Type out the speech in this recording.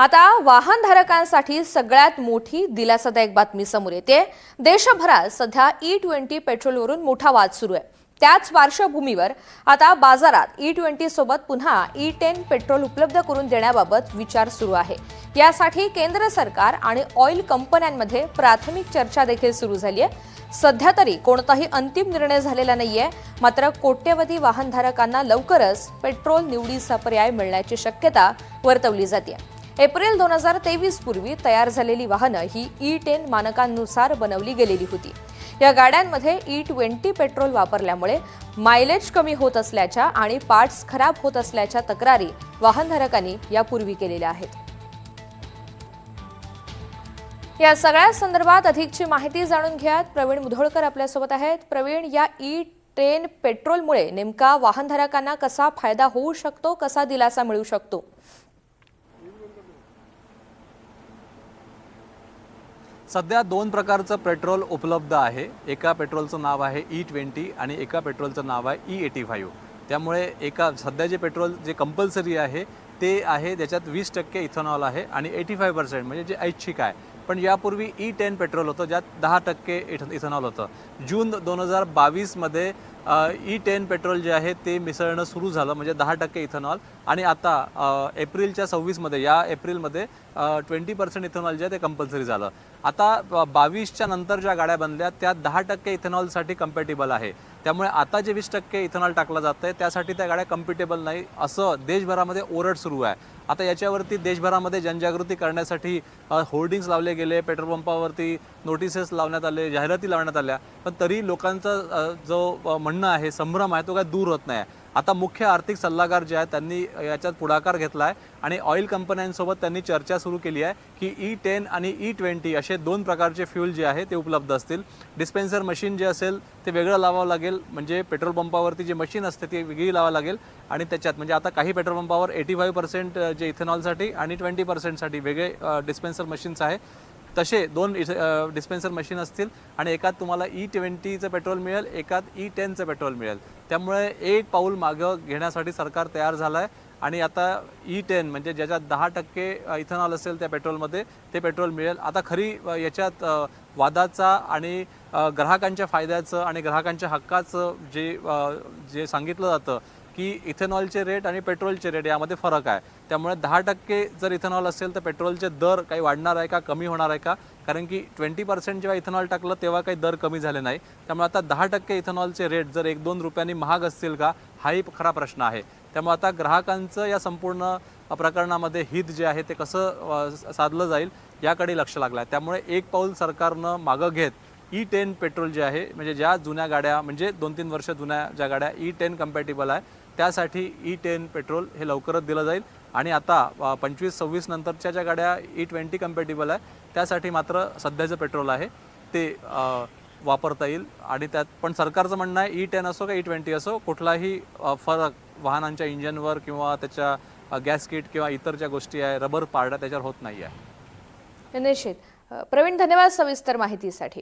आता वाहनधारकांसाठी सगळ्यात मोठी दिलासादायक बातमी समोर येते। देशभरात सध्या E20 पेट्रोलवरून मोठा वाद सुरू आहे। त्याच पार्श्वभूमीवर आता बाजारात E20 सोबत पुन्हा E10 पेट्रोल उपलब्ध करून देण्याबाबत विचार सुरू आहे। यासाठी केंद्र सरकार आणि ऑइल कंपन्यांमध्ये प्राथमिक चर्चा देखील सुरू झाली आहे। सध्या तरी कोणताही अंतिम निर्णय झालेला नाहीये, मात्र कोट्यवधी वाहनधारकांना लवकरच पेट्रोल निवडीचा पर्याय मिळण्याची शक्यता वर्तवली जाते। एप्रिल 2023 पूर्वी तयार झालेली वाहनं ही E10 मानकांनुसार बनवली गेलेली होती। या गाड्यांमध्ये E20 पेट्रोल वापरल्यामुळे मायलेज कमी होत असल्याच्या आणि पार्ट्स खराब होत असल्याच्या तक्रारी वाहनधारकांनी यापूर्वी केलेल्या आहेत। या सगळ्या संदर्भात अधिकची माहिती जाणून घ्यात प्रवीण मुधोळकर आपल्यासोबत आहेत। प्रवीण, या E10 पेट्रोलमुळे नेमका वाहनधारकांना कसा फायदा होऊ शकतो, कसा दिलासा मिळू शकतो? सध्या दोन प्रकारचं पेट्रोल उपलब्ध आहे। एका पेट्रोलचं नाव आहे E20 आणि एका पेट्रोलचं नाव आहे E85। त्यामुळे एका सध्या जे पेट्रोल जे कंपल्सरी आहे ते आहे, त्याच्यात 20% इथेनॉल आहे आणि 85% म्हणजे जे ऐच्छिक आहे। पण यापूर्वी E10 पेट्रोल होतं ज्यात 10% इथेनॉल होतं। जून 2022 मध्ये E10 पेट्रोल जे आहे ते मिसळणं सुरू झालं, म्हणजे 10% इथेनॉल। आणि आता एप्रिलच्या 26 मध्ये या एप्रिलमध्ये 20% इथेनॉल जे आहे ते कंपल्सरी झालं। आता 22च्या नंतर ज्या गाड्या बनल्या त्या 10% इथेनॉलसाठी कम्पॅटेबल आहे। त्यामुळे आता जे 20% इथेनॉल टाकलं जातं आहे त्यासाठी त्या गाड्या कम्पॅटेबल नाही असं देशभरामध्ये ओरड सुरू आहे। आता याच्यावरती देशभरामध्ये जनजागृती करण्यासाठी होर्डिंग्स लावले गेले, पेट्रोल पंपावरती नोटिसेस लावण्यात आले, जाहिराती लावण्यात आल्या, पण तरी लोकांचा जो म्हणणं आहे, संभ्रम आहे, तो काय दूर होत नाही। आता मुख्य आर्थिक सल्लागार जे आहेत त्यांनी याच्यात पुढाकार घेतला आहे आणि ऑइल कंपन्यांसोबत त्यांनी चर्चा सुरू केली आहे की E10 आणि E20 असे दोन प्रकारचे फ्यूल जे आहे ते उपलब्ध असतील। डिस्पेन्सर मशीन जे असेल ते वेगळं लावावं लागेल, म्हणजे पेट्रोल पंपावरती जे मशीन असते ती वेगळी लावावं लागेल। आणि त्याच्यात म्हणजे आता काही पेट्रोल पंपावर 85% जे इथेनॉलसाठी आणि 20%साठी वेगळे डिस्पेन्सर मशीन्स आहे। तसे दोन डिस्पेन्सर मशीन असतील आणि एकात तुम्हाला E20चं पेट्रोल मिळेल, एकात E10चं पेट्रोल मिळेल। त्यामुळे एक पाऊल मागं घेण्यासाठी सरकार तयार झालं आहे आणि आता E10 म्हणजे ज्याच्यात 10% इथेनॉल असेल त्या पेट्रोलमध्ये ते पेट्रोल मिळेल। आता खरी याच्यात वादाचा आणि ग्राहकांच्या फायद्याचं आणि ग्राहकांच्या हक्काचं जे सांगितलं जातं की इथेनॉलचे रेट आणि पेट्रोलचे रेट यामध्ये फरक आहे। त्यामुळे 10% जर इथेनॉल असेल तर पेट्रोलचे दर काही वाढणार आहे का, कमी होणार आहे का? कारण की 20% जेव्हा इथेनॉल टाकलं तेव्हा काही दर कमी झाले नाही। त्यामुळे आता 10% इथेनॉलचे रेट जर 1-2 रुपयांनी महाग असतील का, हाही खरा प्रश्न आहे। त्यामुळे आता ग्राहकांचं या संपूर्ण प्रकरणामध्ये हित जे आहे ते कसं साधलं जाईल याकडे लक्ष लागलं आहे। त्यामुळे एक पाऊल सरकारनं मागं घेत E10 पेट्रोल जे आहे, म्हणजे ज्या जुन्या गाड्या म्हणजे 2-3 वर्ष जुन्या ज्या गाड्या E10 कम्पॅटेबल आहे त्यासाठी E10 पेट्रोल हे लवकरच दिलं जाईल। आणि आता 25-26 नंतरच्या ज्या गाड्या E20 कम्पॅटेबल आहे त्यासाठी मात्र सध्याचं पेट्रोल आहे ते वापरता येईल। आणि त्यात पण सरकारचं म्हणणं आहे E10 असो का E20 असो, कुठलाही फरक वाहनांच्या इंजनवर किंवा त्याच्या गॅस किट किंवा इतर ज्या गोष्टी आहे, रबर पार्ट त्याच्यावर होत नाही आहे। निश्चित प्रवीण, धन्यवाद सविस्तर माहितीसाठी।